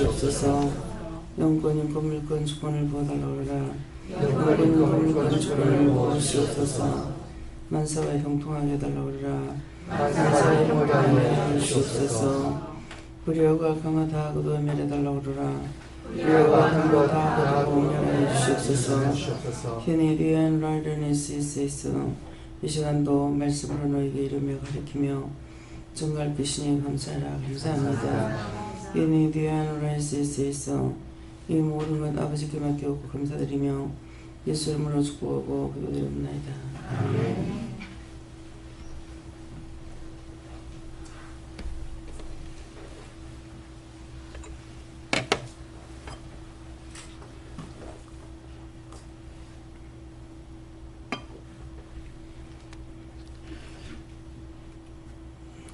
주옵소서. 영권인 건물권 주권을 부어달라고 하라. 영권인 건물권 주권을 부어주옵소서. 만사와 형통하게 해달라고 하라. 만사와 형통하게 해주옵소서. 불의와 강하다 하고도 멸해달라고 하라. 불의와 강하다 하고도 멸해 주옵소서. 현에 대한 라이더니스 있어 이 시간도 말씀으로 너에게 이르며 가르치며 정갈빛이니 감사하라. 감사합니다. 현에 대한 라이더니스 있어 이 모든 것 아버지께 맡겨오고 감사드리며 예수 이름으로 축복하고 기도드립니다. 아멘.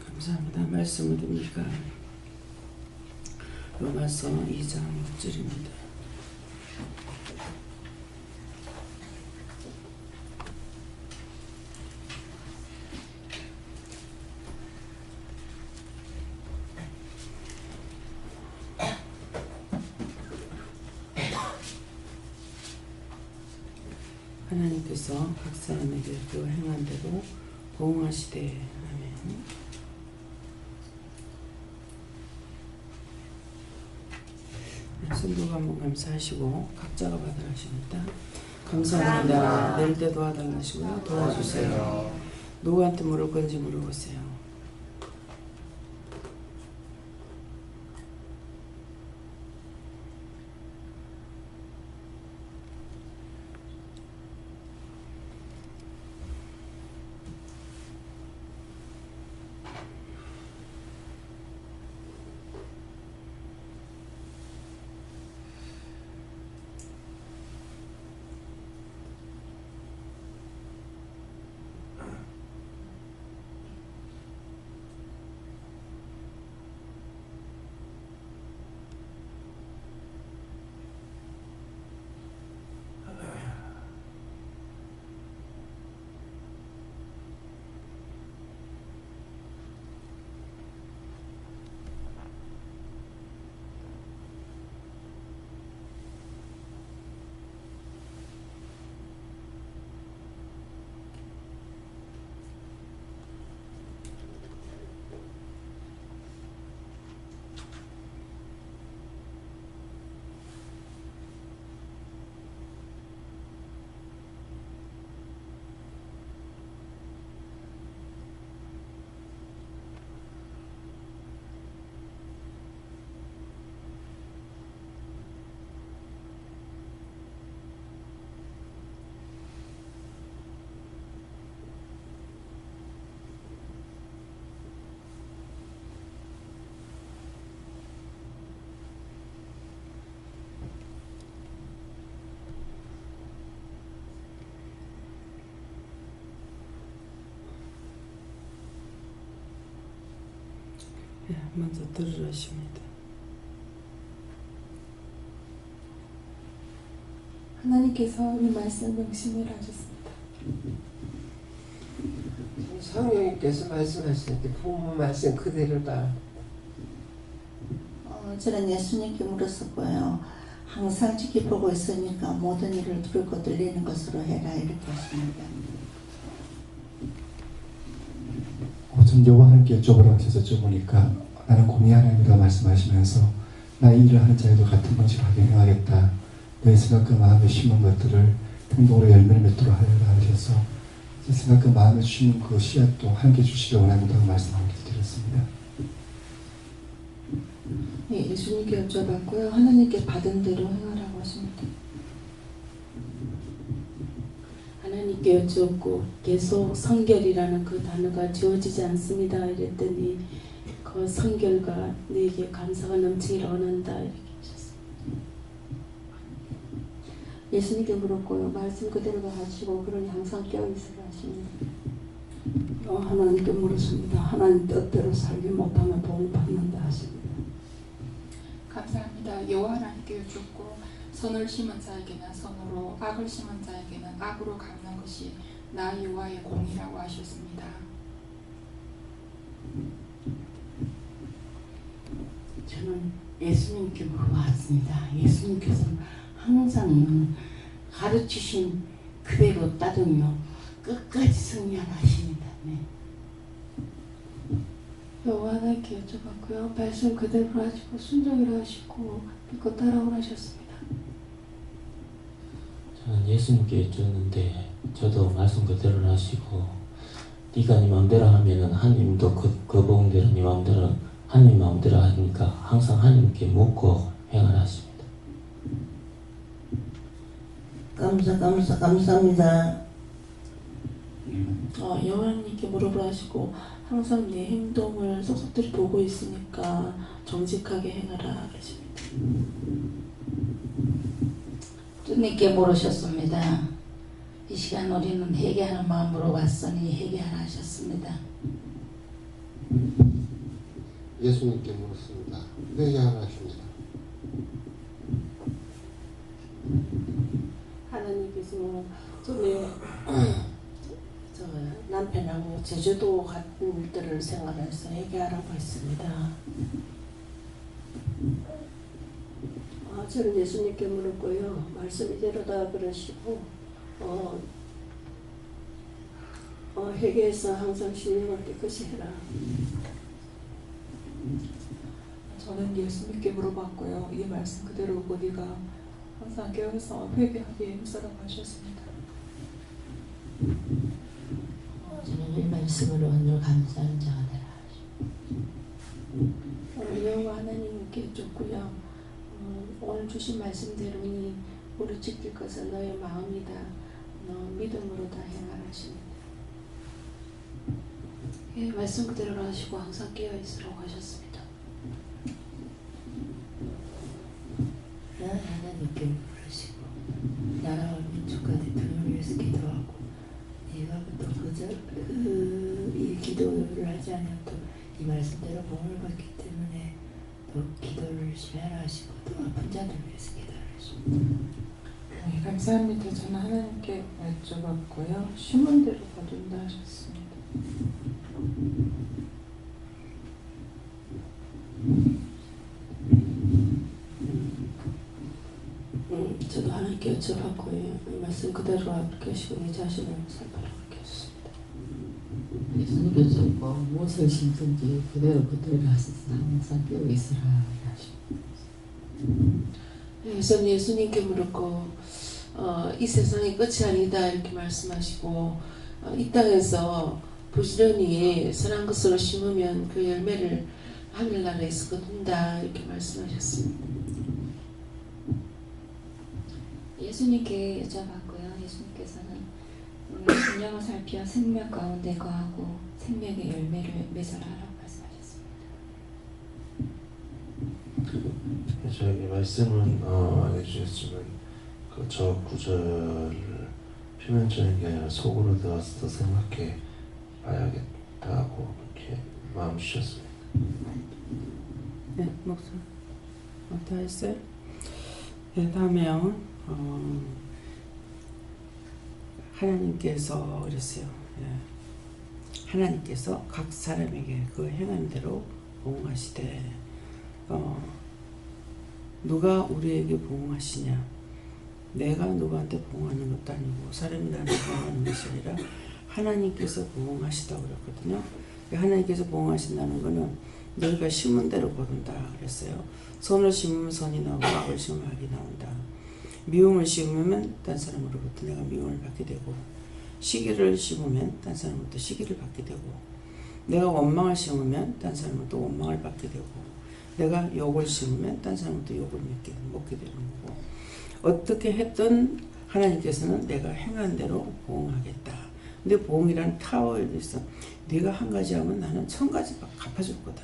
감사합니다. 말씀 어디입니까? 로마서 2장 6절입니다. 하나님께서 각 사람에게 그 행한 대로 보응하시되. 아멘. 성도가 한번 감사하시고 각자가 받으라십니다. 감사합니다. 낼 때 도와달라시고요. 도와주세요. 누구한테 물을 건지 물어보세요. 먼저 들으십니다. 하나님께서 이 말씀 명심을 하셨습니다. 성령님께서 말씀하실 때 부모 말씀 그대로다. 저는 예수님께 물었었고요. 항상 지켜보고 있으니까 모든 일을 두렵고 떨리는 것으로 해라 이렇게 하십니다. 좀 요한께 여쭤보라 하셔서 여쭤보니까 나는 공의 하나님이라 말씀하시면서 나 이 일을 하는 자에도 같은 방식으로 행하겠다. 너의 생각과 마음에 심은 것들을 행동으로 열매를 맺도록 하여라 하셔서 생각과 마음에 심은 그 씨앗도 함께 주시기 원합니다고 말씀하고 드렸습니다. 네, 예수님께 여쭤봤고요. 하나님께 받은 대로 행하라고 하십니다. 하나님께 여쭈었고 계속 성결이라는 그 단어가 지워지지 않습니다. 이랬더니 그 성결과 내게 감사가 넘치기를 원한다 이렇게 하셨습니다. 예수님께 물었고요. 말씀 그대로 하시고 그러니 항상 깨어있으라 하십니다. 하나님께 물었습니다. 하나님 뜻대로 살지 못하면 복 받는다 하십니다. 감사합니다. 여호와 하나님께 여쭙고 선을 심은 자에게는 선으로 악을 심은 자에게는 악으로 갚는 것이 나 여호와의 공이라고 하셨습니다. 저는 예수님께 물어봤습니다. 예수님께서는 항상 가르치신 그대로 따르며 끝까지 승리하십니다. 네. 여호와 하나님께 여쭤봤고요. 말씀 그대로 하시고 순종이라 하시고 믿고 따라오라 하셨습니다. 저는 예수님께 여쭈었는데 저도 말씀 그대로 하시고 네가 네 마음대로 하면은 하나님도 그 복음대로 네 마음대로 하나님 마음대로 하니까 항상 하나님께 묻고 행하십니다. 감사합니다. 여호와님께 물어보라 하시고 항상 네 행동을 속속들이 보고 있으니까 정직하게 행하라 하십니다. 주님께 물으셨습니다. 이 시간 우리는 회개하는 마음으로 왔으니 회개하라 하셨습니다. 예수님께 물었습니다. 회개하라 하십니다. 하나님께서 전에 저 남편하고 제주도 같은 때를 생각해서 얘기하라고 했습니다. 저는 예수님께 물었고요. 말씀 이대로다 그러시고 회개해서 항상 신령을 깨끗이 해라. 저는 예수님께 물어봤고요. 이 말씀 그대로고 네가 항상 깨어서 회개하기에 힘쓰라고 하셨습니다. 저는 이 말씀으로 오늘 감사한 자가 되라 하십니다. 여호와 하나님께 줬고요. 오늘 주신 말씀대로니 우리 지킬 것은 너의 마음이다. 너 믿음으로 다 행하라 하십니다. 예, 말씀 그대로 하시고 항상 깨어 있으라고 하셨습니다. 하나님께 부르시고 나라와 민족과 대통령을 위해서 기도하고 네가 또 이 기도를 하지 않아도 이 말씀대로 복을 받기 때문에 또 기도를 시해라 하시고 또 아픈 자들 위해서 기도하십니다. 네, 감사합니다. 저는 하나님께 여쭤봤고요. 심은 대로 거둔다 하셨습니다. 저도 하나님께 여쭤봤고요. 이 말씀 그대로 앞게 하시고 내 자신을 살펴보게 하셨습니다. 예수님께서 무엇을 심든지 그대로 하셔서 항상 깨어 있으라 하십니다. 우선 예수님께 물었고 이 세상이 끝이 아니다 이렇게 말씀하시고 이 땅에서 부지런히 선한 것으로 심으면 그 열매를 하늘나라에서 거둔다 이렇게 말씀하셨습니다. 예수님께 여쭤봤고요. 예수님께서는 우리가 신령을 살피어 생명 가운데 거하고 생명의 열매를 맺어라라고 말씀하셨습니다. 저에게 말씀은 알려주셨지만 저 구절을 표면적인 게 아니라 속으로 들어서 더 생각해 봐야겠다고 이렇게 마음 주셨습니다. 네, 목소리 다 했어요? 네, 다음에요. 하나님께서 그랬어요. 예. 하나님께서 각 사람에게 그 행한 대로 보응하시되 누가 우리에게 보응하시냐? 내가 누구한테 보응하는 것도 아니고 사람이 나한테 보응하는 것이 아니라 하나님께서 보응하시다고 그랬거든요. 하나님께서 보응하신다는 것은 너희가 심은 대로 거둔다 그랬어요. 선을 심으면 선이 나오고 악을 심으면 악이 나온다. 미움을 심으면 딴 사람으로부터 내가 미움을 받게 되고 시기를 심으면 딴 사람으로부터 시기를 받게 되고 내가 원망을 심으면 딴 사람으로부터 원망을 받게 되고 내가 욕을 심으면 딴 사람으로부터 욕을 먹게 되는 거고 어떻게 했든 하나님께서는 내가 행한 대로 보응하겠다. 근데 보응이라는 타워에 대해서 네가 한 가지 하면 나는 1000가지 갚아줄 거다.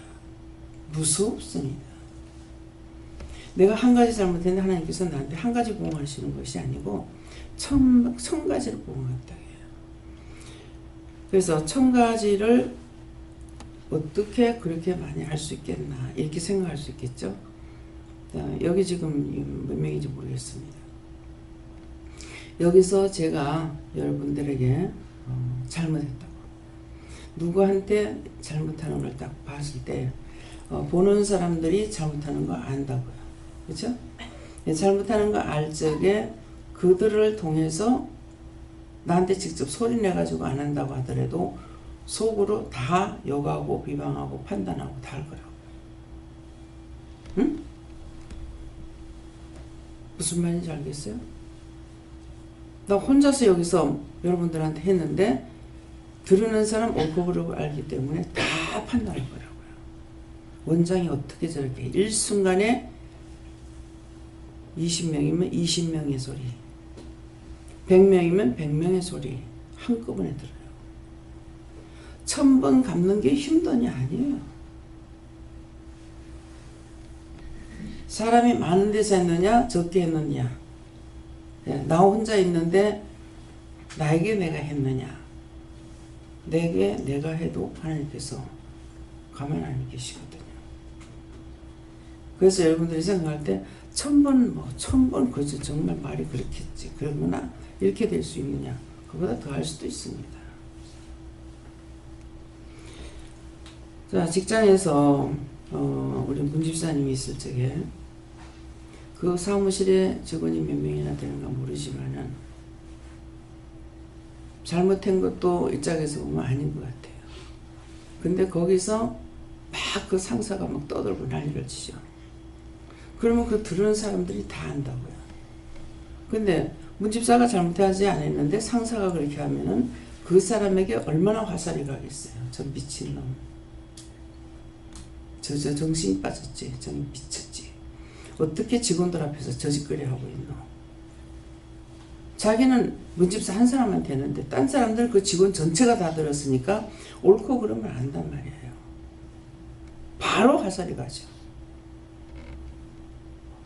무섭습니다. 내가 한 가지 잘못했는데 하나님께서 나한테 한 가지 보응하시는 것이 아니고 1000가지를 보응하겠다 해요. 그래서 1000가지를 어떻게 그렇게 많이 할 수 있겠나 이렇게 생각할 수 있겠죠. 여기 지금 몇 명인지 모르겠습니다. 여기서 제가 여러분들에게 잘못했다고 누구한테 잘못하는 걸 딱 봤을 때 보는 사람들이 잘못하는 거 안다고요. 그렇죠? 잘못하는 거 알 적에 그들을 통해서 나한테 직접 소리 내가지고 안 한다고 하더라도 속으로 다 욕하고 비방하고 판단하고 다 할 거라고. 응? 무슨 말인지 알겠어요? 나 혼자서 여기서 여러분들한테 했는데 들으는 사람 옳고 그르고 알기 때문에 다 판단할 거라고요. 원장이 어떻게 저렇게 일순간에 20명이면 20명의 소리, 100명이면 100명의 소리 한꺼번에 들어요. 1000번 갚는 게 힘드냐? 아니에요. 사람이 많은 데서 했느냐 적게 했느냐, 나 혼자 있는데 나에게 내가 했느냐, 내게 내가 해도 하나님께서 가만 안 계시거든요. 그래서 여러분들이 생각할 때 1000번 그저 정말 말이 그렇겠지 그러구나 이렇게 될 수 있느냐, 그보다 더 할 수도 있습니다. 자, 직장에서 우리 문집사님이 있을 적에 그 사무실에 직원이 몇 명이나 되는가 모르지만은 잘못한 것도 이쪽에서 보면 아닌 것 같아요. 근데 거기서 막 그 상사가 막 떠들고 난리를 치죠. 그러면 그 들은 사람들이 다 안다고요. 근데 문집사가 잘못하지 않았는데 상사가 그렇게 하면은 그 사람에게 얼마나 화살이 가겠어요. 저 미친놈. 저 정신이 빠졌지. 저 미쳤지. 어떻게 직원들 앞에서 저짓거리 하고 있노. 자기는 문집사 한 사람한테 했는데 딴 사람들 그 직원 전체가 다 들었으니까 옳고 그름을 안단 말이에요. 바로 화살이 가죠.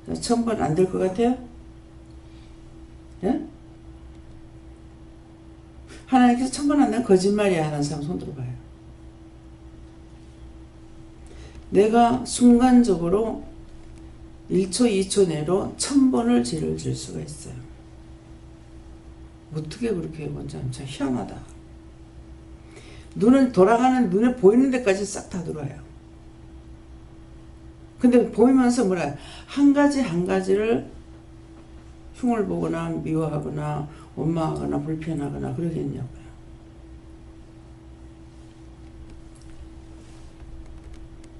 1000번 안 될 것 같아요? 예? 하나님께서 1000번 안 되면 거짓말이야 하는 사람 손 들어봐요. 내가 순간적으로 1초 2초 내로 1000번을 죄를 질 수가 있어요. 어떻게 그렇게 원장님 참 희한하다. 눈을 돌아가는 눈에 보이는 데까지 싹 다 들어와요. 근데 보이면서 뭐라 한 가지 한 가지를 흉을 보거나 미워하거나 원망하거나 불편하거나 그러겠냐고요.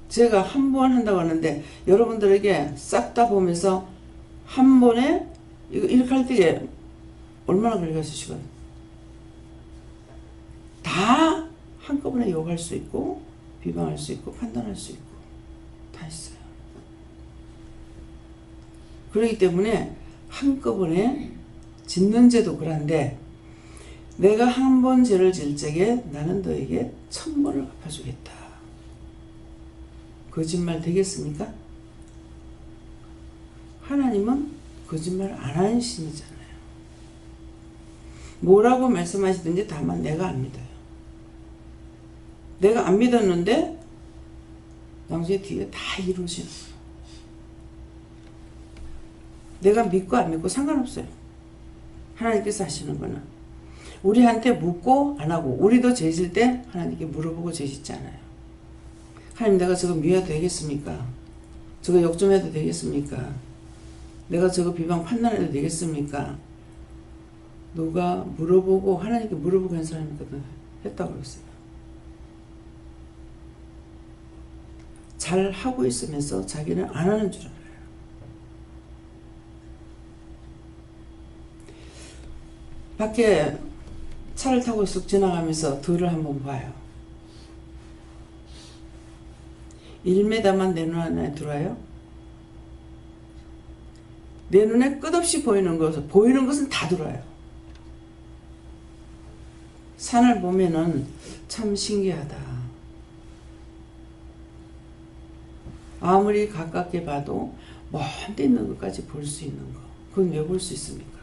제가 한 번 한다고 하는데 여러분들에게 싹 다 보면서 한 번에 이렇게 할 때 얼마나 걸리겠어요 시간. 다 한꺼번에 욕할 수 있고 비방할 수 있고 판단할 수 있고 다 있어요. 그렇기 때문에 한꺼번에 짓는 죄도 그런데 내가 한 번 죄를 질 적에 나는 너에게 1000번을 갚아주겠다. 거짓말 되겠습니까? 하나님은 거짓말 안 하는 신이잖아요. 뭐라고 말씀하시든지 다만 내가 안 믿어요. 내가 안 믿었는데 나중에 뒤에 다 이루어지는 거예요. 내가 믿고 안 믿고 상관없어요. 하나님께서 하시는 거는. 우리한테 묻고 안 하고 우리도 죄 질 때 하나님께 물어보고 죄 짓지 않아요. 하나님 내가 저거 미워도 되겠습니까? 저거 욕 좀 해도 되겠습니까? 내가 저거 비방 판단해도 되겠습니까? 누가 물어보고 하나님께 물어보고 한 사람이거든. 했다고 그랬어요. 잘 하고 있으면서 자기는 안 하는 줄 알아요. 밖에 차를 타고 쑥 지나가면서 들을 한번 봐요. 1m만 내 눈 안에 들어와요. 내 눈에 끝없이 보이는 것은 다 들어와요. 산을 보면은 참 신기하다. 아무리 가깝게 봐도 먼 데 있는 것까지 볼 수 있는 거. 그건 왜 볼 수 있습니까?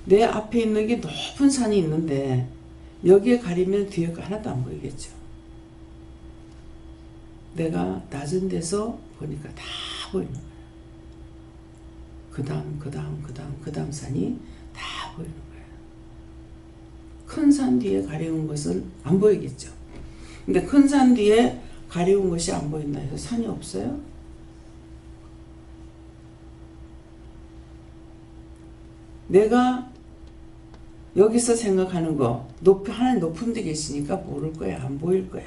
내 앞에 있는 게 높은 산이 있는데 여기에 가리면 뒤에 거 하나도 안 보이겠죠. 내가 낮은 데서 보니까 다 보이는 거예요. 그 다음 산이 다 보이는 거예요. 큰 산 뒤에 가려운 것은 안 보이겠죠. 근데 큰 산 뒤에 가려운 것이 안 보인다 해서 산이 없어요? 내가 여기서 생각하는 거 하나님 높은 데 계시니까 모를 거야. 안 보일 거야.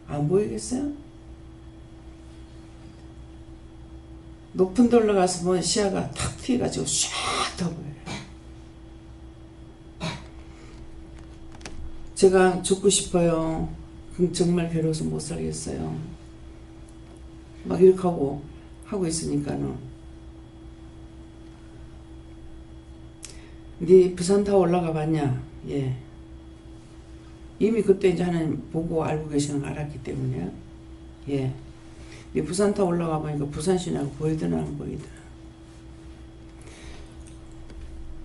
안 보이겠어요? 높은 데 올라가서 보면 시야가 탁 트여가지고 쫙 더 보여요. 제가 죽고 싶어요. 정말 괴로워서 못 살겠어요. 막 이렇게 하고 있으니까는 네 부산타워 올라가 봤냐? 예. 이미 그때 이제 하나님 보고 알고 계시는 거 알았기 때문에 예. 네 부산타워 올라가 보니까 부산시내가 보이더나 안 보이더나?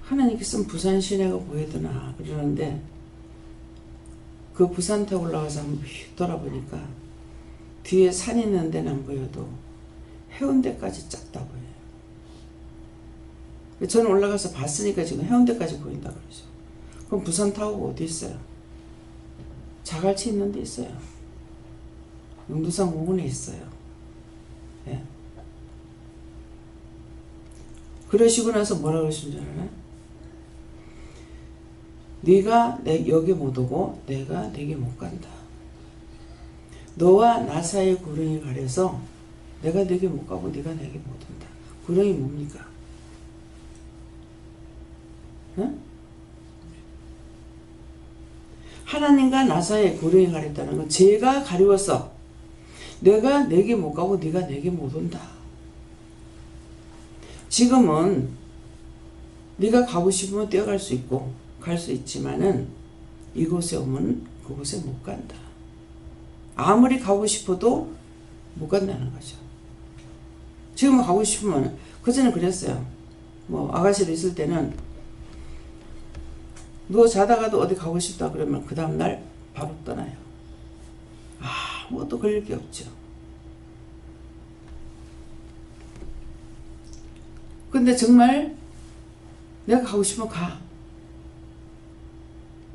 하나님께서는 부산시내가 보이더나 그러는데 그 부산타워 올라가서 한번 휙 돌아보니까 뒤에 산 있는 데는 안 보여도 해운대까지 쫙 다 보여요. 저는 올라가서 봤으니까 지금 해운대까지 보인다 그러죠. 그럼 부산타워가 어디 있어요? 자갈치 있는 데 있어요. 용두산 공원에 있어요. 예. 그러시고 나서 뭐라 그러신 줄 알아요? 네가 여기 못 오고 내가 내게 못 간다. 너와 나 사이의 구렁이 가려서 내가 내게 못 가고 네가 내게 못 온다. 구렁이 뭡니까? 응? 하나님과 나 사이에 구렁이 가렸다는 건 죄가 가리워서 내가 내게 못 가고 네가 내게 못 온다. 지금은 네가 가고 싶으면 뛰어갈 수 있고 갈 수 있지만은 이곳에 오면 그곳에 못 간다. 아무리 가고 싶어도 못 간다는 거죠. 지금 가고 싶으면 그전에 그랬어요. 뭐 아가씨로 있을 때는 누워 자다가도 어디 가고 싶다 그러면 그 다음날 바로 떠나요. 아무것도 걸릴 게 없죠. 근데 정말 내가 가고 싶으면 가.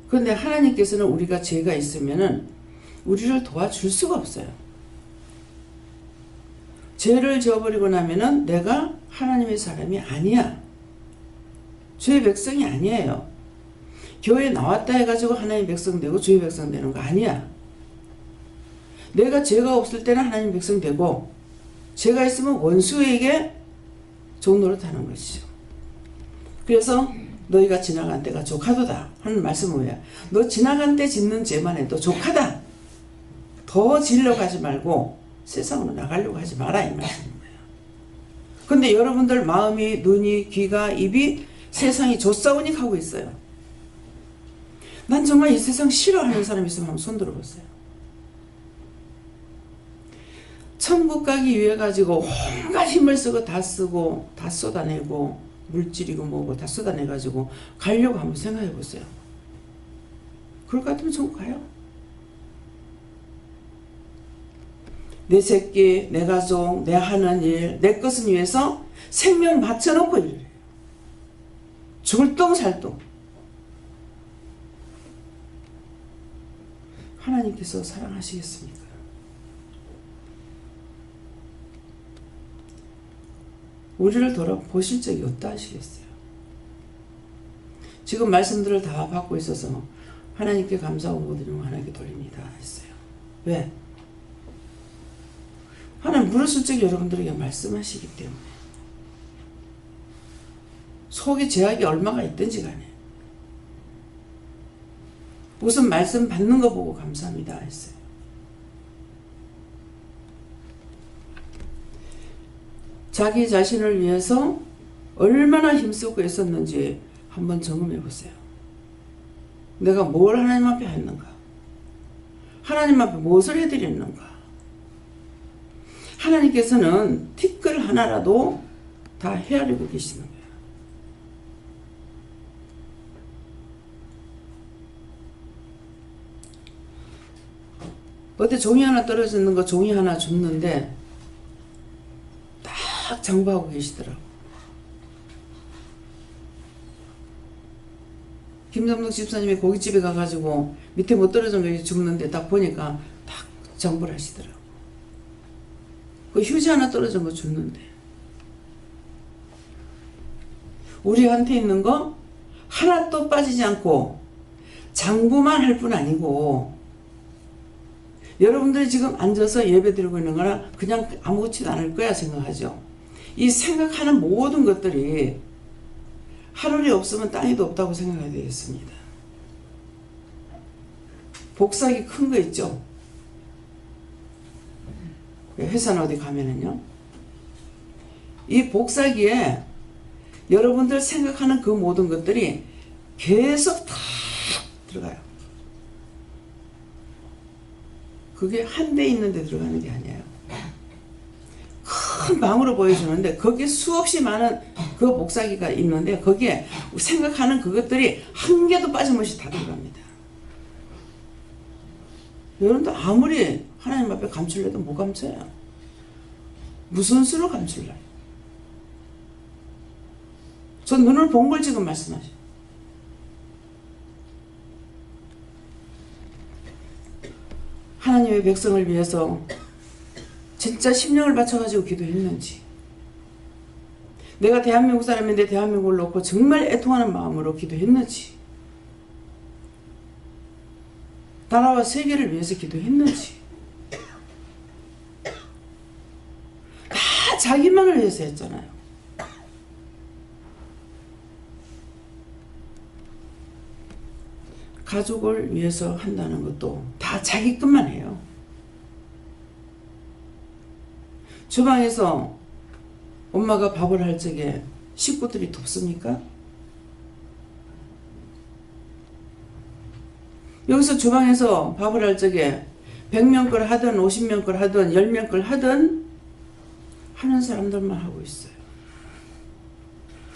그런데 하나님께서는 우리가 죄가 있으면은 우리를 도와줄 수가 없어요. 죄를 지어버리고 나면은 내가 하나님의 사람이 아니야. 죄의 백성이 아니에요. 교회에 나왔다 해가지고 하나님 백성 되고 주의 백성 되는 거 아니야. 내가 죄가 없을 때는 하나님 백성 되고 죄가 있으면 원수에게 좋은 노릇하는 것이죠. 그래서 너희가 지나간 데가 족하도다 하는 말씀은 뭐야? 너 지나간 데 짓는 죄만 해도 족하다. 더 지으려고 하지 말고 세상으로 나가려고 하지 마라 이 말씀인 거예요. 근데 여러분들 마음이 눈이 귀가 입이 세상이 좋사오니 가고 있어요. 난 정말 이 세상 싫어하는 사람이 있으면 한번 손 들어보세요. 천국 가기 위해 가지고 온갖 힘을 쓰고 다 쓰고 다 쏟아내고 물질이고 뭐고 다 쏟아내가지고 가려고 한번 생각해 보세요. 그럴 것 같으면 천국 가요. 내 새끼, 내 가족, 내 하는 일, 내 것을 위해서 생명 바쳐놓고 일해요. 죽을 똥 살 똥. 하나님께서 사랑하시겠습니까? 우리를 돌아보실 적이 없다 하시겠어요? 지금 말씀들을 다 받고 있어서 하나님께 감사하고 모든 하나님께 돌립니다 했어요. 왜? 하나님 무릇슬쩍 여러분들에게 말씀하시기 때문에 속에 죄악이 얼마가 있든지 간에 우선 말씀 받는 거 보고 감사합니다 했어요. 자기 자신을 위해서 얼마나 힘쓰고 애썼는지 한번 점검해 보세요. 내가 뭘 하나님 앞에 했는가? 하나님 앞에 무엇을 해드렸는가? 하나님께서는 티끌 하나라도 다 헤아리고 계시는 거예요. 어디 종이 하나 떨어지는 거 종이 하나 줍는데 딱 장부하고 계시더라고. 김성덕 집사님이 고깃집에 가가지고 밑에 못 떨어진 거 죽는데 딱 보니까 딱 정보를 하시더라고. 그 휴지 하나 떨어진 거 죽는데. 우리한테 있는 거 하나도 빠지지 않고 장부만 할 뿐 아니고, 여러분들이 지금 앉아서 예배 드리고 있는 거나 그냥 아무렇지도 않을 거야 생각하죠. 이 생각하는 모든 것들이 하늘이 없으면 땅에도 없다고 생각해야 되겠습니다. 복사기 큰 거 있죠. 회사나 어디 가면은요, 이 복사기에 여러분들 생각하는 그 모든 것들이 계속 다 들어가요. 그게 한 대 있는데 들어가는 게 아니에요. 큰 방으로 보여주는데 거기에 수없이 많은 그 복사기가 있는데 거기에 생각하는 그것들이 한 개도 빠짐없이 다 들어갑니다. 여러분들 아무리 하나님 앞에 감출래도 못 감춰요. 무슨 수로 감출래요? 저 눈을 본 걸 지금 말씀하셔요. 하나님의 백성을 위해서 진짜 심령을 바쳐가지고 기도했는지, 내가 대한민국 사람인데 대한민국을 놓고 정말 애통하는 마음으로 기도했는지, 나라와 세계를 위해서 기도했는지, 다 자기만을 위해서 했잖아요. 가족을 위해서 한다는 것도 다 자기 것만 해요. 주방에서 엄마가 밥을 할 적에 식구들이 돕습니까? 여기서 주방에서 밥을 할 적에 100명 걸 하든 50명 걸 하든 10명 걸 하든 하는 사람들만 하고 있어요.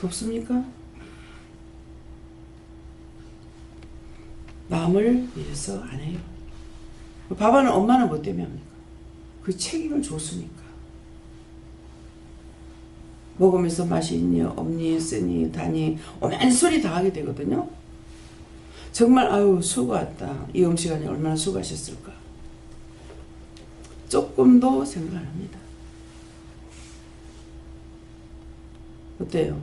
돕습니까? 남을 위해서 안 해요. 밥하는 엄마는 뭐 때문에 합니까? 그 책임을 줬으니까. 먹으면서 맛이 있니 없니 쓰니 다니 오만 소리 다 하게 되거든요. 정말 아유 수고했다. 이 음식 안에 얼마나 수고하셨을까. 조금도 생각 안 합니다. 어때요?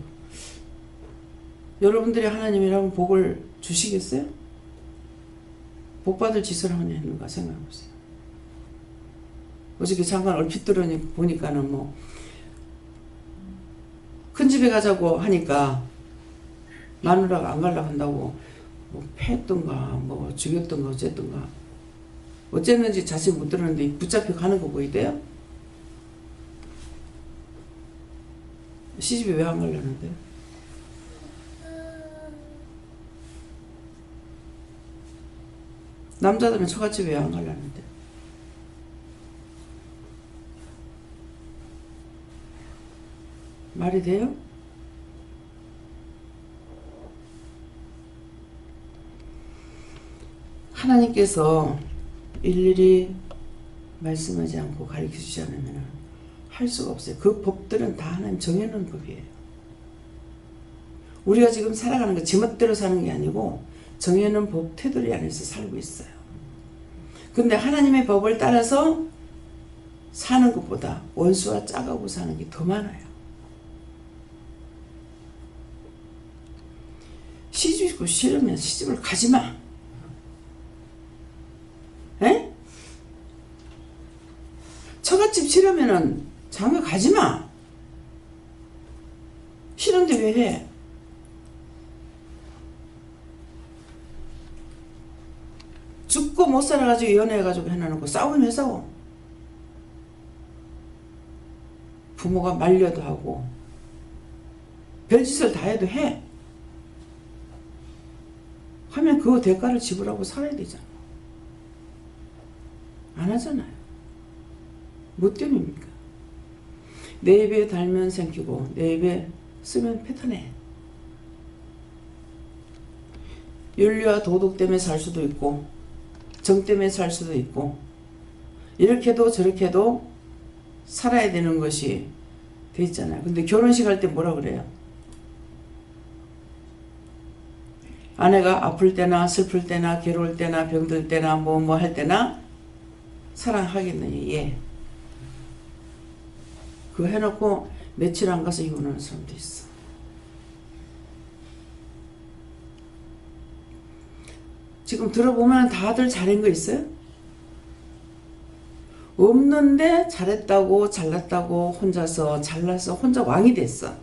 여러분들이 하나님이라면 복을 주시겠어요? 복받을 짓을 하면 했는가 생각해보세요. 어저께 잠깐 얼핏 보니까는 뭐 큰 집에 가자고 하니까 마누라가 안 가려고 한다고 뭐 패했던가 뭐 죽였던가 어쨌던가 어쨌는지 자세히 못 들었는데 붙잡혀 가는 거 보이대요? 시집에 왜 안 가려는데? 남자들은 저같이 왜 안 가려는데? 말이 돼요? 하나님께서 일일이 말씀하지 않고 가르쳐 주지 않으면 할 수가 없어요. 그 법들은 다 하나님 정해놓은 법이에요. 우리가 지금 살아가는 거 제멋대로 사는 게 아니고 정해놓은 법 테두리 안에서 살고 있어요. 근데 하나님의 법을 따라서 사는 것보다 원수와 짜가고 사는 게 더 많아요. 시집이 싫으면 시집을 가지마. 에? 처갓집 싫으면은 장가 가지마. 싫은데 왜 해? 죽고 못 살아가지고 연애해가지고 해놔놓고 싸우면 왜 싸워? 부모가 말려도 하고 별짓을 다 해도 해. 하면 그 대가를 지불하고 살아야 되잖아. 안 하잖아요. 뭐 때문입니까? 내 입에 달면 생기고 내 입에 쓰면 패턴해. 윤리와 도덕 때문에 살 수도 있고 정 때문에 살 수도 있고 이렇게도 저렇게도 살아야 되는 것이 돼 있잖아요. 근데 결혼식 할 때 뭐라 그래요? 아내가 아플 때나 슬플 때나 괴로울 때나 병들 때나 뭐 할 때나 사랑하겠느냐? 예. 그거 해놓고 며칠 안 가서 이혼하는 사람도 있어. 지금 들어보면 다들 잘한 거 있어요? 없는데 잘했다고 잘났다고 혼자서 잘나서 혼자 왕이 됐어.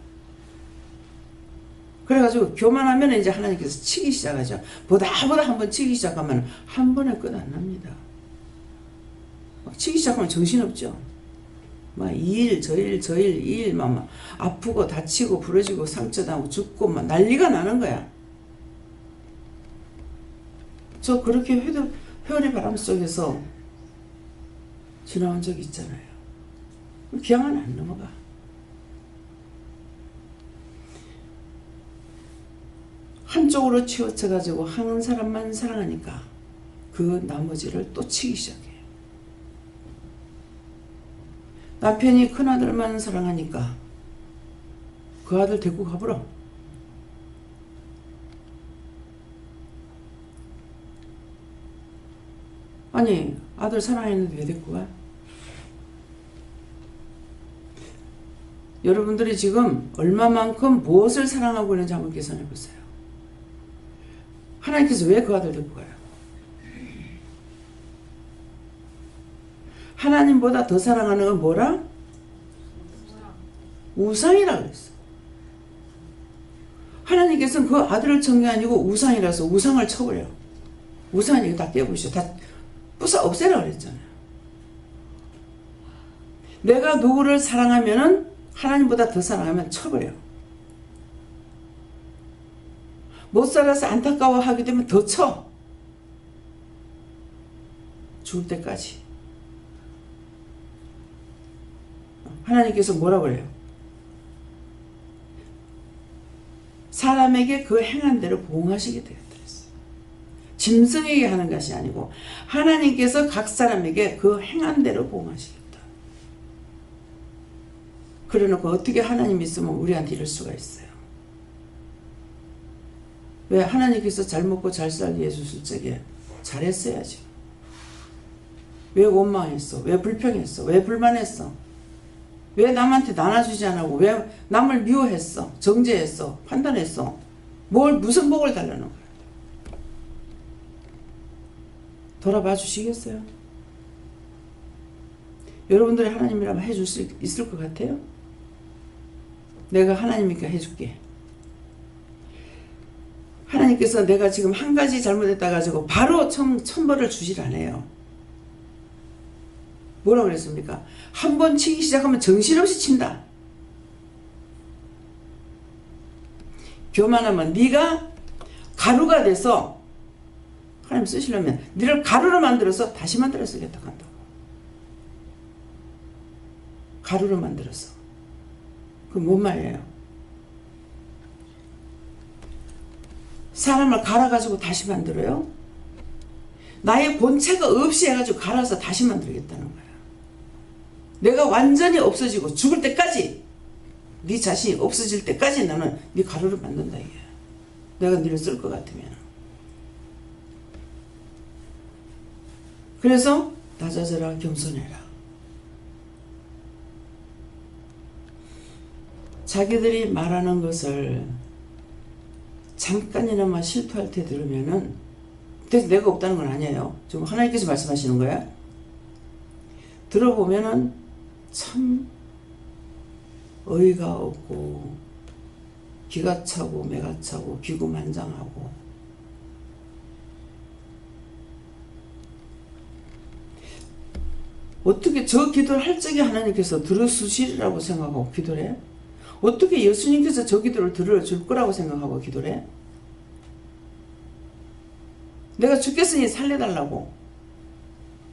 그래가지고 교만하면 이제 하나님께서 치기 시작하죠. 보다 한번 치기 시작하면 한 번에 끝 안 납니다. 막 치기 시작하면 정신없죠. 막 이 일 저 일 이 일 막 아프고 다치고 부러지고 상처나고 죽고 막 난리가 나는 거야. 저 그렇게 회오리 바람 속에서 지나온 적이 있잖아요. 기왕은 안 넘어가. 한쪽으로 치우쳐가지고 한 사람만 사랑하니까 그 나머지를 또 치기 시작해요. 남편이 큰아들만 사랑하니까 그 아들 데리고 가버려. 아니 아들 사랑했는데 왜 데리고 가? 여러분들이 지금 얼마만큼 무엇을 사랑하고 있는지 한번 계산해 보세요. 하나님께서 왜 그 아들 데리고 가요? 하나님보다 더 사랑하는 건 뭐라? 우상이라 그랬어. 하나님께서는 그 아들을 천 게 아니고 우상이라서 우상을 쳐버려. 우상이 다 깨부셔. 다 부숴 없애라 그랬잖아요. 내가 누구를 사랑하면은 하나님보다 더 사랑하면 쳐버려. 못 살아서 안타까워하게 되면 더 쳐. 죽을 때까지. 하나님께서 뭐라고 그래요? 사람에게 그 행한 대로 보응하시게 되었다. 짐승에게 하는 것이 아니고 하나님께서 각 사람에게 그 행한 대로 보응하시겠다. 그래놓고 어떻게 하나님 있으면 우리한테 이럴 수가 있어요? 왜? 하나님께서 잘 먹고 잘 살게 해주실 적에 잘했어야지. 왜 원망했어? 왜 불평했어? 왜 불만했어? 왜 남한테 나눠주지 않고 왜 남을 미워했어? 정죄했어? 판단했어? 무슨 복을 달라는 거야? 돌아봐 주시겠어요? 여러분들이 하나님이라면 해줄 수 있을 것 같아요? 내가 하나님이니까 해줄게. 하나님께서 내가 지금 한 가지 잘못했다 가지고 바로 천벌을 주질 않아요. 뭐라고 그랬습니까? 한 번 치기 시작하면 정신없이 친다. 교만하면 네가 가루가 돼서 하나님 쓰시려면 너를 가루로 만들어서 다시 만들어 쓰겠다 한다고. 가루로 만들어서. 그건 뭔 말이에요? 사람을 갈아가지고 다시 만들어요? 나의 본체가 없이 해가지고 갈아서 다시 만들겠다는 거야. 내가 완전히 없어지고 죽을 때까지 네 자신이 없어질 때까지 나는 네 가루를 만든다 이게. 내가 너를 쓸 것 같으면. 그래서 낮아져라 겸손해라. 자기들이 말하는 것을 잠깐이나마 실토할 때 들으면은 그래서 내가 없다는 건 아니에요. 지금 하나님께서 말씀하시는 거야. 들어보면은 참 어이가 없고 기가 차고 매가 차고 기구만장하고 어떻게 저 기도를 할 적에 하나님께서 들어주시리라고 생각하고 기도를 해? 어떻게 예수님께서 저 기도를 들어줄 거라고 생각하고 기도를 해? 내가 죽겠으니 살려달라고.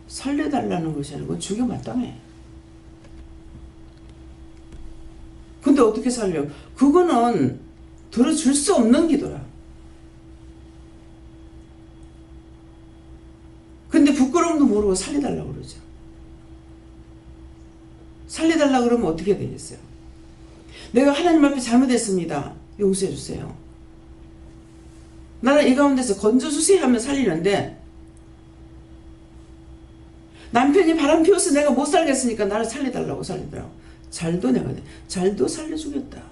살려달라는 것이 아니고 죽여 마땅해. 근데 어떻게 살려? 그거는 들어줄 수 없는 기도라. 근데 부끄러움도 모르고 살려달라고 그러죠. 살려달라고 그러면 어떻게 되겠어요? 내가 하나님 앞에 잘못했습니다. 용서해 주세요. 나는 이 가운데서 건져주세요 하면 살리는데 남편이 바람 피워서 내가 못 살겠으니까 나를 살려달라고 살리더라고. 잘도 살려주겠다.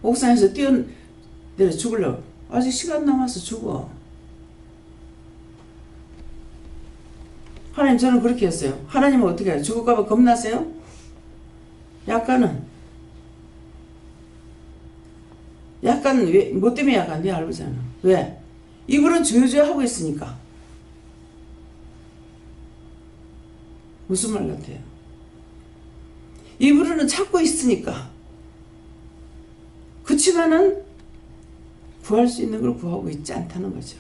옥상에서 뛰어내려 죽으려고. 아직 시간 남아서 죽어. 하나님 저는 그렇게 했어요. 하나님은 어떻게 해요? 죽을까봐 겁나세요? 약간 왜, 뭐 때문에 약간 네 알고잖아. 왜? 이분은 주여주여 하고 있으니까. 무슨 말 같아요? 이분은 찾고 있으니까. 그치만은 구할 수 있는 걸 구하고 있지 않다는 거죠.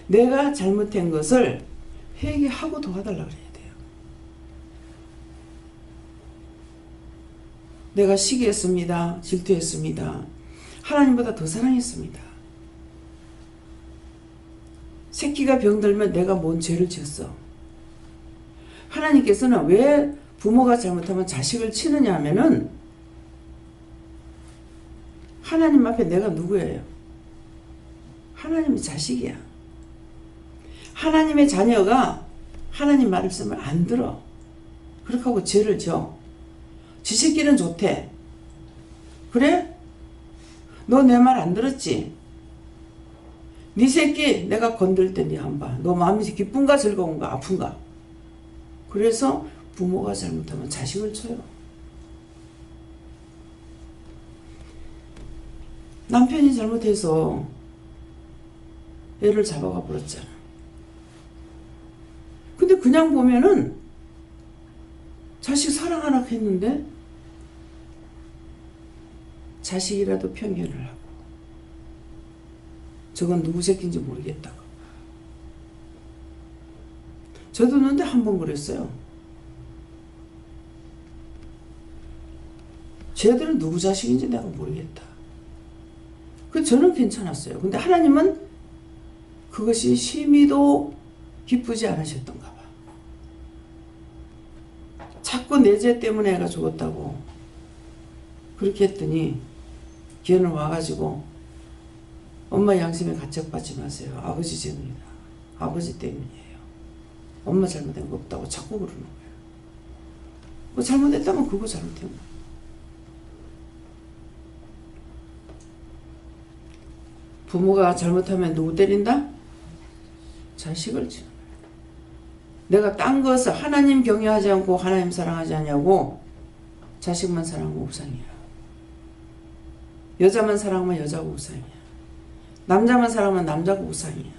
내가 잘못한 것을 회개하고 도와달라고 그래야 돼요. 내가 시기했습니다. 질투했습니다. 하나님보다 더 사랑했습니다. 새끼가 병들면 내가 뭔 죄를 지었어. 하나님께서는 왜 부모가 잘못하면 자식을 치느냐 하면은 하나님 앞에 내가 누구예요? 하나님의 자식이야. 하나님의 자녀가 하나님 말씀을 안 들어. 그렇게 하고 죄를 져. 지 새끼는 좋대. 그래? 너 내 말 안 들었지? 네 새끼 내가 건들 때 네 한 봐. 너 마음이 기쁜가 즐거운가 아픈가? 그래서 부모가 잘못하면 자식을 쳐요. 남편이 잘못해서 애를 잡아가 버렸잖아. 근데 그냥 보면은 자식 사랑하라고 했는데 자식이라도 편견을 하고 저건 누구 새끼인지 모르겠다고. 저도 근데 한 번 그랬어요. 쟤들은 누구 자식인지 내가 모르겠다. 저는 괜찮았어요. 근데 하나님은 그것이 심히도 기쁘지 않으셨던가 봐. 자꾸 내 죄 때문에 애가 죽었다고 그렇게 했더니 걔는 와가지고 엄마 양심에 가책받지 마세요. 아버지 죄입니다. 아버지 때문이에요. 엄마 잘못한 거 없다고 자꾸 그러는 거예요. 뭐 잘못했다면 그거 잘못한 거예요. 부모가 잘못하면 누구 때린다? 자식을 치는 거예요. 내가 딴 것을 하나님 경외하지 않고 하나님 사랑하지 않냐고 자식만 사랑하면 우상이야. 여자만 사랑하면 여자가 우상이야. 남자만 사랑하면 남자가 우상이야.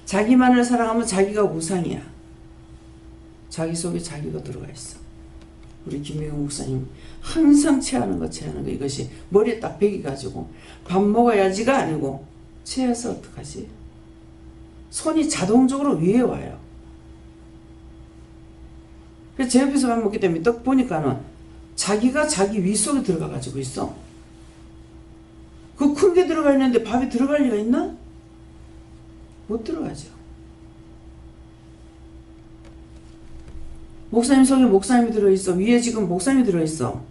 자기만을 사랑하면 자기가 우상이야. 자기 속에 자기가 들어가 있어. 우리 김명훈 목사님 항상 체하는 거 이것이 머리에 딱 베기가지고 밥 먹어야지가 아니고 체해서 어떡하지? 손이 자동적으로 위에 와요. 그래서 제 옆에서 밥 먹기 때문에 딱 보니까는 자기가 자기 위 속에 들어가 가지고 있어. 그 큰 게 들어가 있는데 밥이 들어갈 리가 있나? 못 들어가죠. 목사님 속에 목사님이 들어있어. 위에 지금 목사님이 들어있어.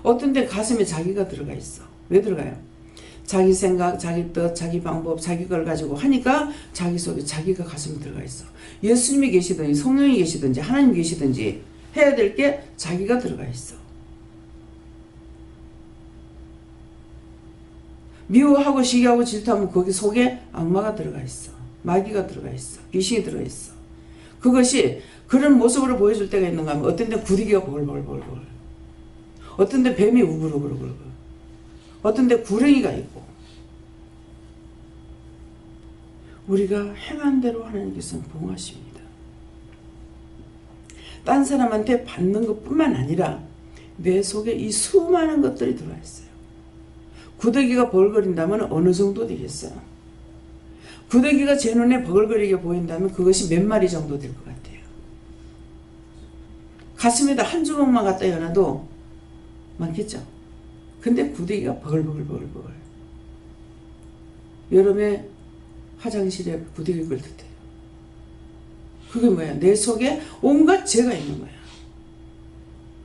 어떤 데 가슴에 자기가 들어가 있어. 왜 들어가요? 자기 생각, 자기 뜻, 자기 방법, 자기 걸 가지고 하니까 자기 속에 자기가 가슴에 들어가 있어. 예수님이 계시든지 성령이 계시든지 하나님이 계시든지 해야 될 게 자기가 들어가 있어. 미워하고 시기하고 질투하면 거기 속에 악마가 들어가 있어. 마귀가 들어가 있어. 귀신이 들어가 있어. 그것이 그런 모습으로 보여줄 때가 있는가 하면 어떤 데 구리기가 볼볼볼볼, 어떤 데 뱀이 우글우글우글, 어떤 데 구렁이가 있고. 우리가 행한 대로 하나님께서는 보응하십니다. 딴 사람한테 받는 것뿐만 아니라 내 속에 이 수많은 것들이 들어와 있어요. 구더기가 벌거린다면 어느 정도 되겠어요? 구더기가 제 눈에 버글거리게 보인다면 그것이 몇 마리 정도 될 것 같아요. 가슴에다 한 주먹만 갖다 여놔도 많겠죠? 근데 구더기가 버글버글버글버글. 여름에 화장실에 구더기 걸 듯해요. 그게 뭐야? 내 속에 온갖 죄가 있는 거야.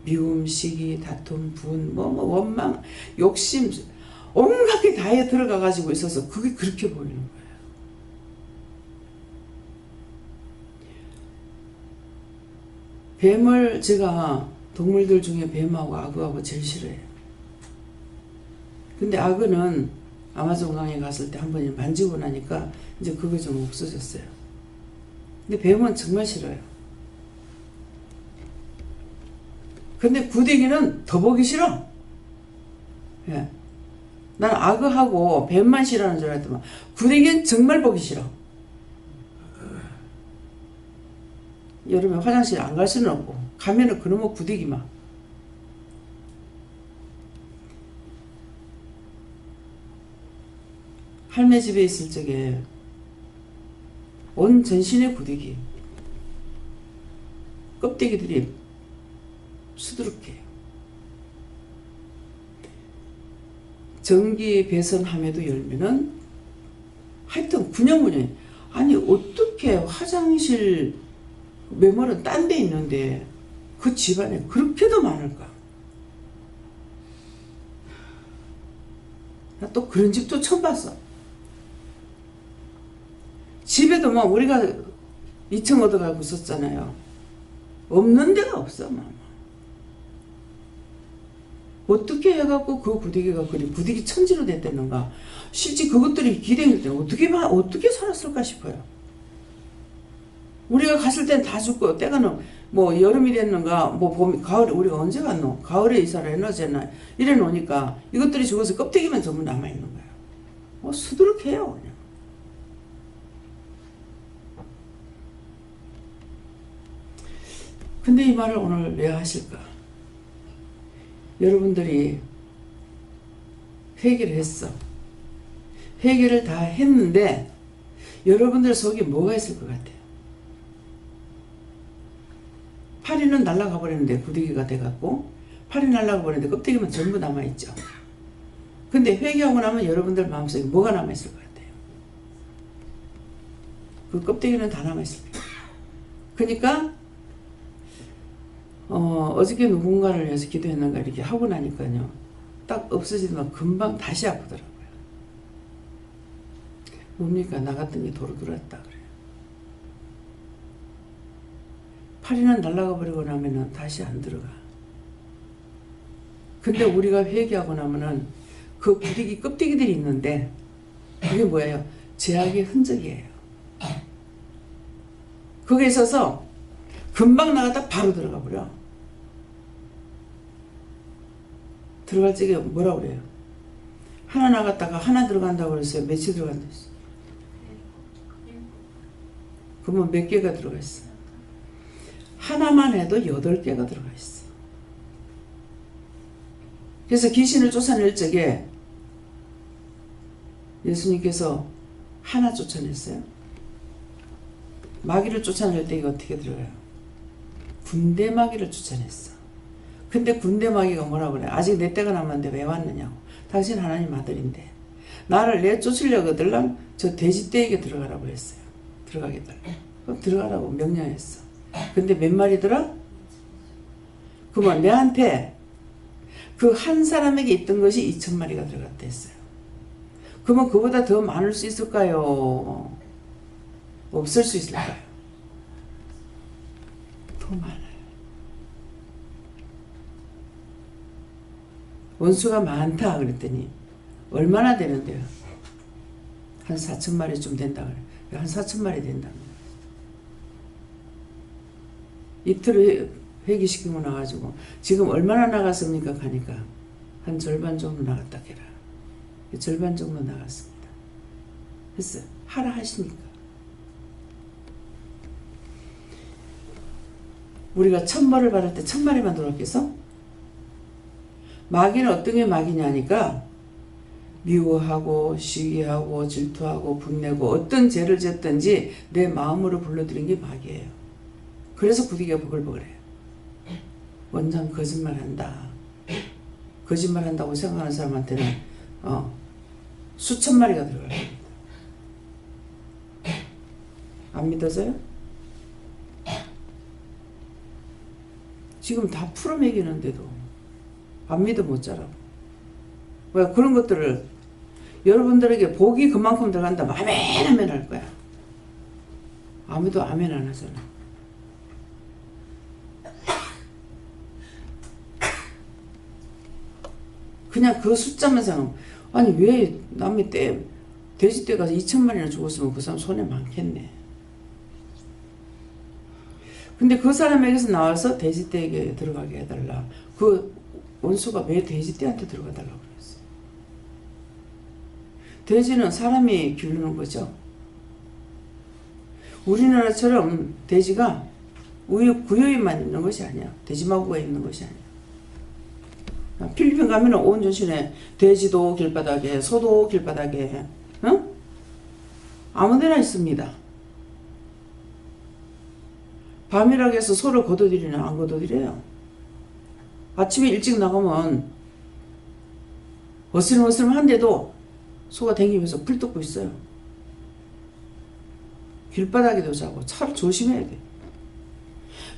미움, 시기, 다툼, 분, 원망, 욕심, 온갖 게 다에 들어가 가지고 있어서 그게 그렇게 보이는 거예요. 뱀을 제가 동물들 중에 뱀하고 악어하고 제일 싫어해요. 근데 악어는 아마존 강에 갔을 때 한 번 만지고 나니까 이제 그거 좀 없어졌어요. 근데 뱀은 정말 싫어요. 근데 구데기는 더 보기 싫어. 예. 난 악어하고 뱀만 싫어하는 줄 알았더만 구데기는 정말 보기 싫어. 여름에 화장실 안 갈 수는 없고 가면은 그놈의 구데기만. 할매 집에 있을 적에 온 전신의 구데기 껍데기들이 수두룩해요. 전기 배선함에도 열면은 하여튼 군영군영. 아니 어떻게 화장실 매몰은 딴 데 있는데 그 집안에 그렇게도 많을까? 나 또 그런 집도 처음 봤어. 집에도 뭐 우리가 2층 얻어가고 있었잖아요. 없는 데가 없어. 어떻게 해갖고 그 구데기가 그리 구데기 천지로 됐다는가. 실제 그것들이 기대일 때 어떻게 살았을까 싶어요. 우리가 갔을 땐 다 죽고 때가는 뭐 여름이 됐는가 뭐 봄, 가을 우리가 언제 갔노? 가을에 이사를 해놓잖아. 이래 놓으니까 이것들이 죽어서 껍데기만 전부 남아있는 거예요. 수두룩해요 그냥. 근데 이 말을 오늘 왜 하실까? 여러분들이 회개를 했어. 회개를 다 했는데 여러분들 속에 뭐가 있을 것 같아요? 파리는 날아가 버렸는데 구데기가 돼갖고 팔이 날아가 버렸는데 껍데기만 전부 남아있죠. 근데 회개하고 나면 여러분들 마음속에 뭐가 남아있을 것 같아요? 그 껍데기는 다 남아있을 거예요. 그러니까 어저께 누군가를 위해서 기도했는가 이렇게 하고 나니까요. 딱 없어지면 금방 다시 아프더라고요. 뭡니까? 나 같은 게 도로 들어왔다 그래요. 팔이는 날아가 버리고 나면은 다시 안 들어가. 근데 우리가 회개하고 나면은 그 구데기 껍데기들이 있는데 그게 뭐예요? 죄악의 흔적이에요. 거기에 있어서 금방 나갔다 바로 들어가 버려. 들어갈 적에 뭐라고 그래요? 하나 나갔다가 하나 들어간다고 그랬어요. 며칠 들어간다 했어요? 그러면 몇 개가 들어가 있어? 하나만 해도 8개가 들어가 있어. 그래서 귀신을 쫓아낼 적에 예수님께서 하나 쫓아냈어요. 마귀를 쫓아낼 때 이거 어떻게 들어가요? 군대 마귀를 쫓아냈어. 근데 군대 마귀가 뭐라고 그래? 아직 내 때가 남았는데 왜 왔느냐고. 당신 하나님 아들인데 나를 내쫓으려고 들랑 저 돼지떼에게 들어가라고 했어요. 들어가게 달라. 그럼 들어가라고 명령했어. 근데 몇 마리더라? 그러면 내한테 그 한 사람에게 있던 것이 2,000마리가 들어갔다 했어요. 그러면 그보다 더 많을 수 있을까요? 없을 수 있을까요? 더 많아요. 원수가 많다 그랬더니 얼마나 되는데요? 한 4,000마리쯤 된다 그래요. 한 4,000마리 된답니다. 이틀을 회개시키고 나가지고 지금 얼마나 나갔습니까? 가니까 한 절반 정도 나갔다 해라. 절반 정도 나갔습니다. 그래서 하라 하시니까. 우리가 천벌을 받을 때 1,000마리만 들어왔겠어? 마귀는 어떤 게 마귀냐니까 미워하고 시기하고 질투하고 분내고 어떤 죄를 지었든지 내 마음으로 불러들인 게 마귀예요. 그래서 구데기가 버글버글해요. 원장 거짓말한다. 거짓말한다고 생각하는 사람한테는 수천 마리가 들어갈 겁니다. 안 믿어져요? 지금 다 풀어먹이는데도 안 믿어 못 자라고. 왜 그런 것들을 여러분들에게 복이 그만큼 들어간다. 아멘 아멘 할 거야. 아무도 아멘 안 하잖아. 그냥 그 숫자만 생각하면 아니 왜 남의 떼 돼지 떼 가서 2,000마리나 죽었으면 그 사람 손해 많겠네. 근데 그 사람에게서 나와서 돼지 떼에게 들어가게 해달라. 그 원수가 왜 돼지 떼한테 들어가 달라고 그랬어. 돼지는 사람이 기르는 거죠. 우리나라처럼 돼지가 구유에만 있는 것이 아니야. 돼지마구가 있는 것이 아니야. 필리핀 가면 온 전신에 돼지도 길바닥에 소도 길바닥에 응? 아무데나 있습니다. 밤이라고 해서 소를 거둬들이나 안 거둬들여요. 아침에 일찍 나가면 어슬렁어슬렁한데도 소가 댕기면서 풀 뜯고 있어요. 길바닥에도 자고 참 조심해야 돼.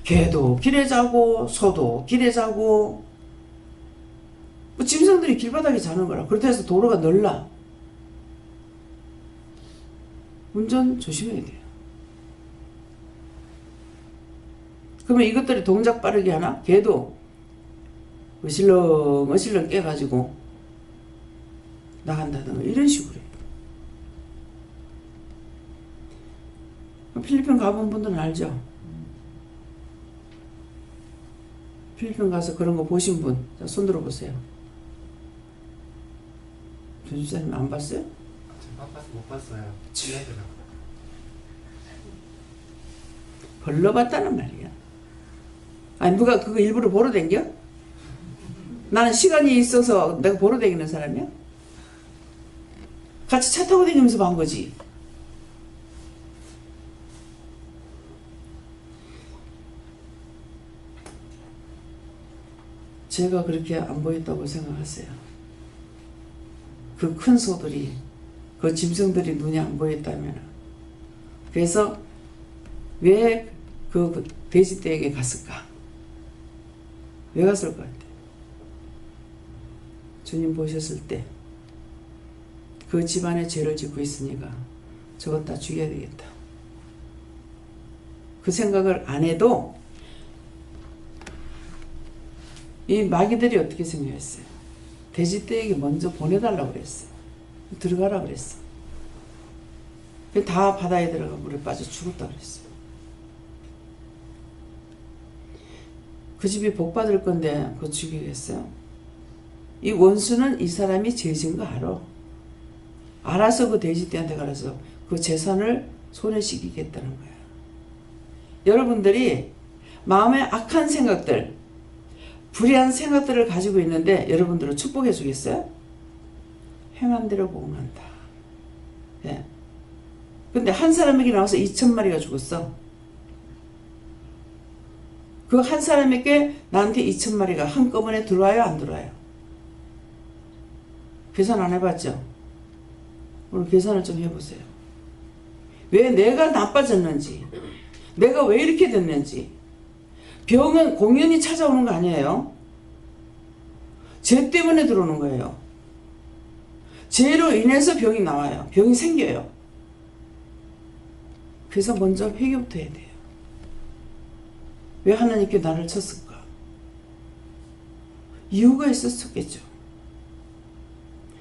개도 길에 자고 소도 길에 자고 뭐 짐승들이 길바닥에 자는 거라. 그렇다 해서 도로가 넓나. 운전 조심해야 돼요. 그러면 이것들이 동작 빠르게 하나? 개도 어실렁 깨가지고 나간다든가 이런 식으로 해요. 필리핀 가본 분들은 알죠? 필리핀 가서 그런 거 보신 분, 자, 손 들어보세요. 전주사님 안 봤어요? 못 봤어요. 벌러 봤다는 말이야. 아니 누가 그거 일부러 보러 댕겨? 나는 시간이 있어서 내가 보러 다니는 사람이야? 같이 차 타고 다니면서 본 거지. 제가 그렇게 안 보였다고 생각하세요. 그 큰 소들이, 그 짐승들이 눈이 안 보였다면. 그래서 왜 그 돼지떼에게 갔을까? 왜 갔을 것 같아? 주님 보셨을 때 그 집안에 죄를 짓고 있으니까 저것 다 죽여야 되겠다. 그 생각을 안 해도 이 마귀들이 어떻게 생각했어요? 돼지떼에게 먼저 보내달라고 그랬어요. 들어가라 그랬어. 다 바다에 들어가 물에 빠져 죽었다 그랬어요. 그 집이 복 받을 건데 그거 죽이겠어요? 이 원수는 이 사람이 죄진 거 알아. 알아서 그 돼지떼한테 가서 그 재산을 손에 씻기겠다는 거야. 여러분들이 마음에 악한 생각들, 불의한 생각들을 가지고 있는데 여러분들을 축복해 주겠어요? 행한 대로 복한다. 예. 근데 한 사람에게 나와서 2,000마리가 죽었어. 그 한 사람에게 나한테 2,000마리가 한꺼번에 들어와요? 안 들어와요? 계산 안 해봤죠? 오늘 계산을 좀 해보세요. 왜 내가 나빠졌는지, 내가 왜 이렇게 됐는지. 병은 공연히 찾아오는 거 아니에요? 죄 때문에 들어오는 거예요. 죄로 인해서 병이 나와요. 병이 생겨요. 그래서 먼저 회개부터 해야 돼요. 왜 하나님께 나를 쳤을까? 이유가 있었겠죠.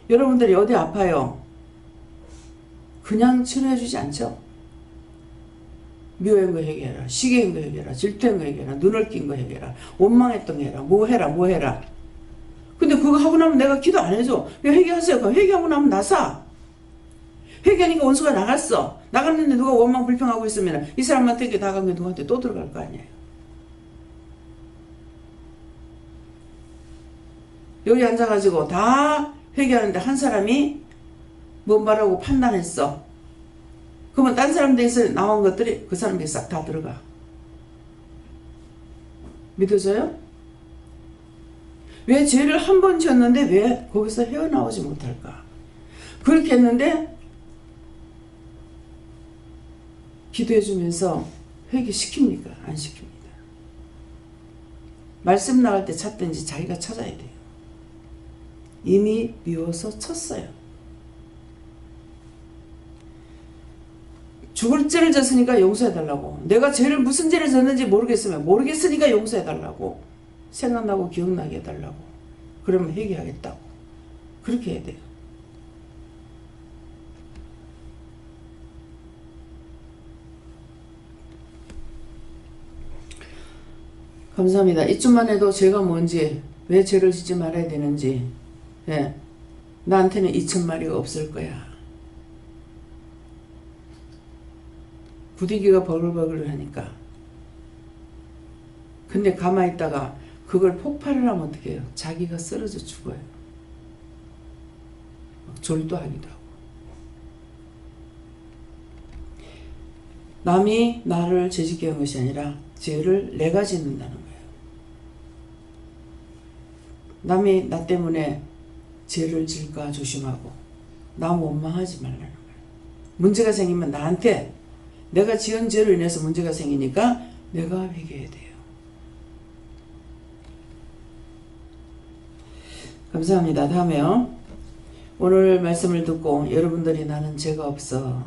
여러분들이 어디 아파요? 그냥 치료해주지 않죠? 미워한 거 해결해라. 시기한 거 해결해라. 질투한 거 해결해라. 눈을 낀 거 해결해라. 원망했던 거 해라. 뭐 해라. 근데 그거 하고 나면 내가 기도 안 해줘. 왜 회개하세요? 그럼 회개하고 나면 나사. 회개하니까 원수가 나갔어. 나갔는데 누가 원망 불평하고 있으면 이 사람한테 나간 게 누구한테 또 들어갈 거 아니에요. 여기 앉아가지고 다 회개하는데 한 사람이 뭔 말하고 판단했어. 그러면 딴 사람들에서 나온 것들이 그 사람에게 싹 다 들어가. 믿어져요? 왜 죄를 한 번 지었는데 왜 거기서 헤어나오지 못할까? 그렇게 했는데 기도해주면서 회개시킵니까? 안 시킵니다. 말씀 나갈 때 찾든지 자기가 찾아야 돼요. 이미 미워서 쳤어요. 죽을 죄를 졌으니까 용서해달라고. 내가 죄를 무슨 죄를 졌는지 모르겠으면 모르겠으니까 용서해달라고. 생각나고 기억나게 해달라고. 그러면 회개하겠다고. 그렇게 해야 돼요. 감사합니다. 이쯤만 해도 죄가 뭔지, 왜 죄를 짓지 말아야 되는지, 예, 나한테는 2,000마리가 없을 거야. 부디기가 버글버글 하니까. 근데 가만히 있다가 그걸 폭발을 하면 어떻게 해요? 자기가 쓰러져 죽어요. 졸도하기도 하고. 남이 나를 죄짓게 한 것이 아니라 죄를 내가 짓는다는 거예요. 남이 나 때문에 죄를 질까 조심하고 나 원망하지 말라는 거예요. 문제가 생기면 나한테 내가 지은 죄로 인해서 문제가 생기니까 내가 회개해야 돼요. 감사합니다. 다음에요. 오늘 말씀을 듣고 여러분들이 나는 죄가 없어.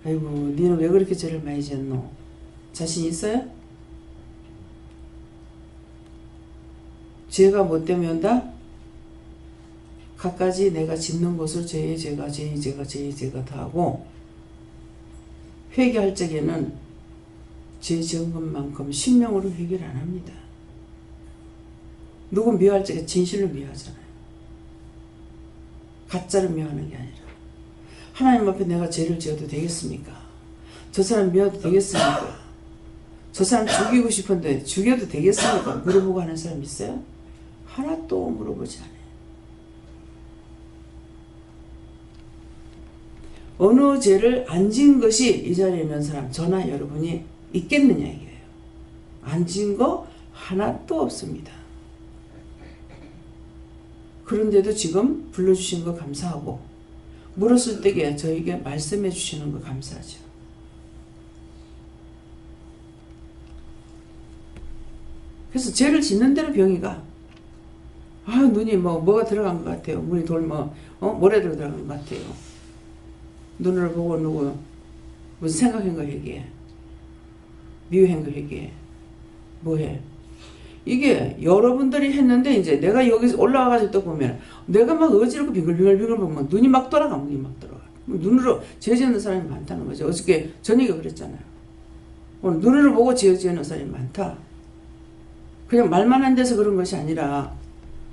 아이고 니는 왜 그렇게 죄를 많이 지었노? 자신 있어요? 죄가 뭐 때문에 온다? 갖가지 내가 짓는 것을 죄의 죄가 다 하고 회개할 적에는 죄 지은 것만큼 신명으로 회개를 안 합니다. 누구 미워할 적에 진실로 미워하잖아요. 가짜로 미워하는 게 아니라 하나님 앞에 내가 죄를 지어도 되겠습니까? 저 사람 미워도 되겠습니까? 저 사람 죽이고 싶은데 죽여도 되겠습니까? 물어보고 하는 사람 있어요? 하나도 물어보지 않아요. 어느 죄를 안 지은 것이 이 자리에 있는 사람 저나 여러분이 있겠느냐 이게요. 안 지은 거 하나도 없습니다. 그런데도 지금 불러주신 거 감사하고 물었을 때에 저에게 말씀해 주시는 거 감사하죠. 그래서 죄를 짓는 대로 병이 가. 아 눈이 뭐가 들어간 것 같아요. 문이 모래로 들어간 것 같아요. 눈을 보고 누구 무슨 생각한 거 얘기해. 미워한 거 얘기해. 뭐해. 이게 여러분들이 했는데 이제 내가 여기서 올라와가지고 또 보면 내가 막 어지럽고 빙글빙글 보면 눈이 막 돌아가. 눈으로 죄 지는 사람이 많다는 거죠. 어저께 저녁에 그랬잖아요. 오늘 눈으로 보고 죄 지는 사람이 많다. 그냥 말만 한 데서 그런 것이 아니라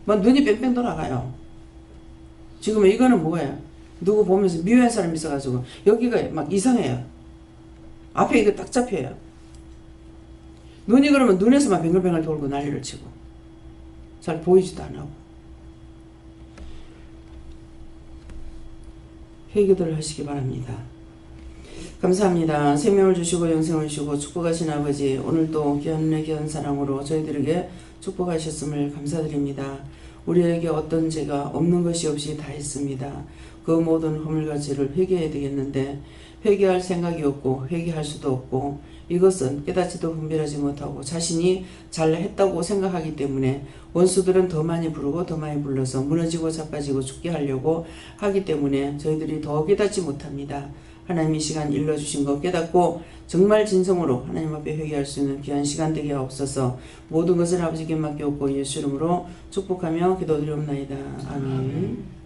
막 눈이 뺑뺑 돌아가요. 지금 이거는 뭐예요? 누구 보면서 미워한 사람이 있어가지고 여기가 막 이상해요. 앞에 이거 딱 잡혀요. 눈이 그러면 눈에서 막 뱅글뱅글 돌고 난리를 치고 잘 보이지도 안 하고. 회개들 하시기 바랍니다. 감사합니다. 생명을 주시고 영생을 주시고 축복하신 아버지, 오늘도 귀한 귀한 사랑으로 저희들에게 축복하셨음을 감사드립니다. 우리에게 어떤 죄가 없는 것이 없이 다 했습니다. 그 모든 허물과 죄를 회개해야 되겠는데 회개할 생각이 없고 회개할 수도 없고 이것은 깨닫지도 분별하지 못하고 자신이 잘했다고 생각하기 때문에 원수들은 더 많이 부르고 더 많이 불러서 무너지고 자빠지고 죽게 하려고 하기 때문에 저희들이 더 깨닫지 못합니다. 하나님 이 시간 일러주신 것 깨닫고 정말 진성으로 하나님 앞에 회개할 수 있는 귀한 시간 되게 하옵소서. 모든 것을 아버지께 맡겨오고 예수 이름으로 축복하며 기도드리옵나이다. 아멘.